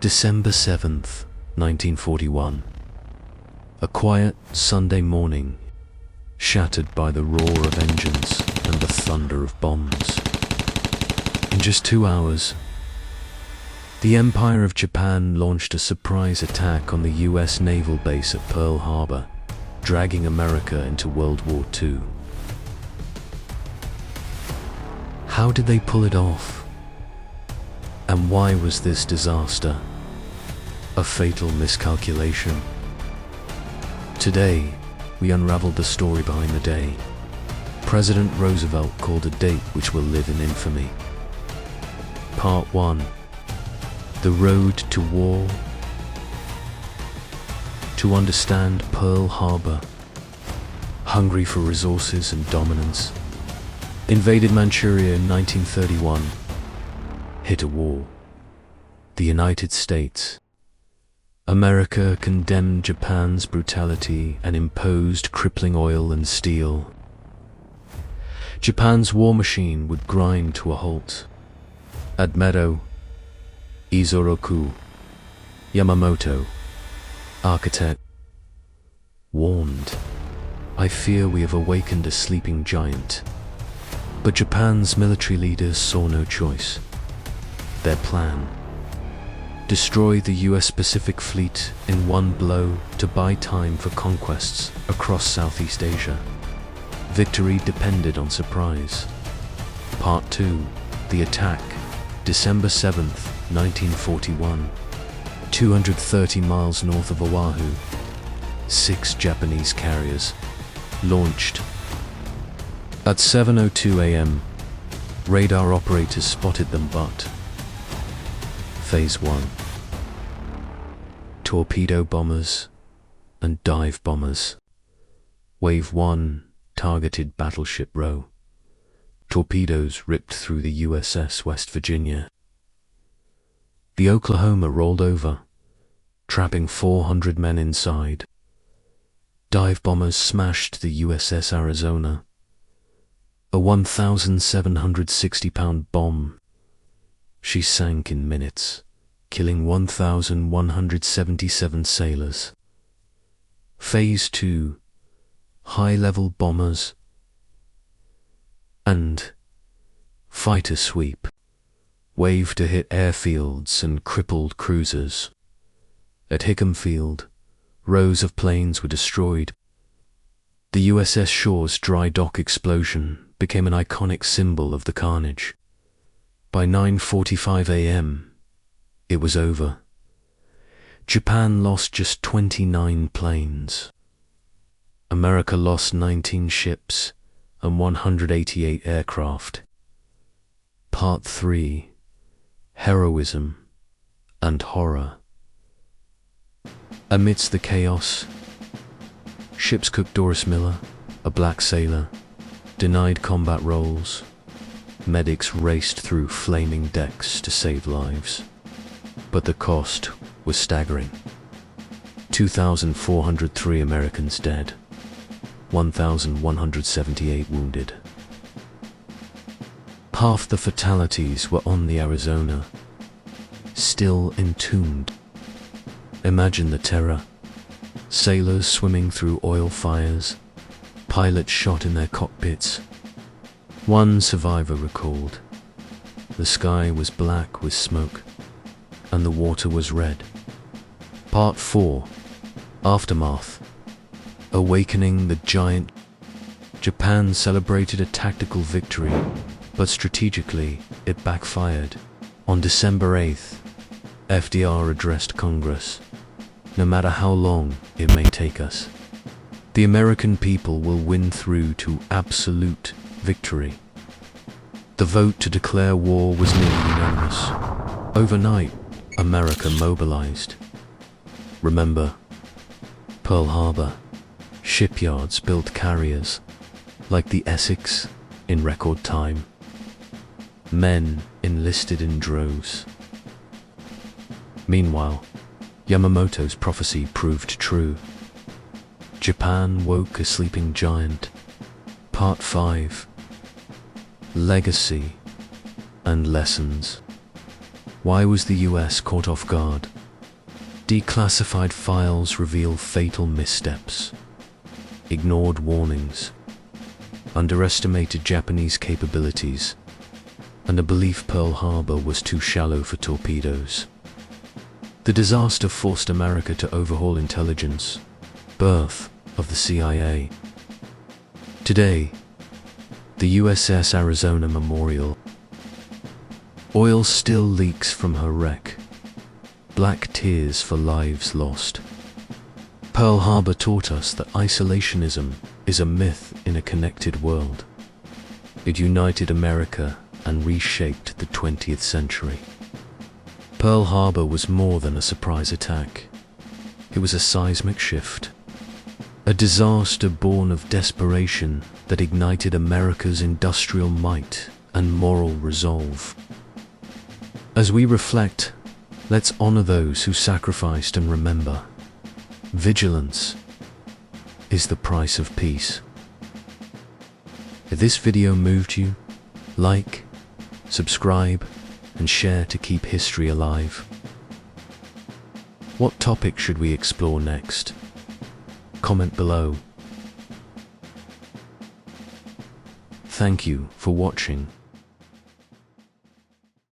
December 7th, 1941. A quiet Sunday morning, shattered by the roar of engines and the thunder of bombs. In just 2 hours, the Empire of Japan launched a surprise attack on the US naval base at Pearl Harbor, dragging America into World War II. How did they pull it off? And why was this disaster a fatal miscalculation? Today, we unraveled the story behind the day. President Roosevelt called a date which will live in infamy. Part 1. The Road to War. To understand Pearl Harbor, hungry for resources and dominance, invaded Manchuria in 1931, hit a wall. The United States. America condemned Japan's brutality and imposed crippling oil and steel. Japan's war machine would grind to a halt. At Meadow, Izoroku, Yamamoto, architect, warned, "I fear we have awakened a sleeping giant." But Japan's military leaders saw no choice. Their plan: destroy the US Pacific Fleet in one blow to buy time for conquests across Southeast Asia. Victory depended on surprise. Part 2. The Attack. December 7th, 1941. 230 miles north of Oahu. 6 Japanese carriers launched. At 7:02 a.m., radar operators spotted them, but Phase 1. Torpedo bombers and dive bombers. Wave 1 targeted Battleship Row. Torpedoes ripped through the USS West Virginia. The Oklahoma rolled over, trapping 400 men inside. Dive bombers smashed the USS Arizona. A 1,760-pound bomb. She sank in minutes, killing 1,177 sailors. Phase 2. High-level bombers and fighter sweep. Wave to hit airfields and crippled cruisers. At Hickam Field, rows of planes were destroyed. The USS Shaw's dry dock explosion became an iconic symbol of the carnage. By 9:45 a.m., it was over. Japan lost just 29 planes. America lost 19 ships and 188 aircraft. Part 3. Heroism and Horror. Amidst the chaos, ship's cook Doris Miller, a black sailor, denied combat roles. Medics raced through flaming decks to save lives. But the cost was staggering. 2,403 Americans dead. 1,178 wounded. Half the fatalities were on the Arizona, still entombed. Imagine the terror. Sailors swimming through oil fires, pilots shot in their cockpits. One survivor recalled, "The sky was black with smoke, and the water was red." Part 4. Aftermath. Awakening the giant. Japan celebrated a tactical victory, but strategically it backfired. On December 8th, FDR addressed Congress. "No matter how long it may take us, the American people will win through to absolute victory." The vote to declare war was nearly unanimous. Overnight, America mobilized. Remember, Pearl Harbor. Shipyards built carriers, like the Essex, in record time. Men enlisted in droves. Meanwhile, Yamamoto's prophecy proved true. Japan woke a sleeping giant. Part 5. Legacy and Lessons. Why was the US caught off guard? Declassified files reveal fatal missteps. Ignored warnings. Underestimated Japanese capabilities. And a belief Pearl Harbor was too shallow for torpedoes. The disaster forced America to overhaul intelligence. Birth of the CIA. Today, the USS Arizona Memorial. Oil still leaks from her wreck. Black tears for lives lost. Pearl Harbor taught us that isolationism is a myth in a connected world. It united America and reshaped the 20th century. Pearl Harbor was more than a surprise attack. It was a seismic shift. A disaster born of desperation that ignited America's industrial might and moral resolve. As we reflect, let's honor those who sacrificed and remember. Vigilance is the price of peace. If this video moved you, like, subscribe, and share to keep history alive. What topic should we explore next? Comment below. Thank you for watching.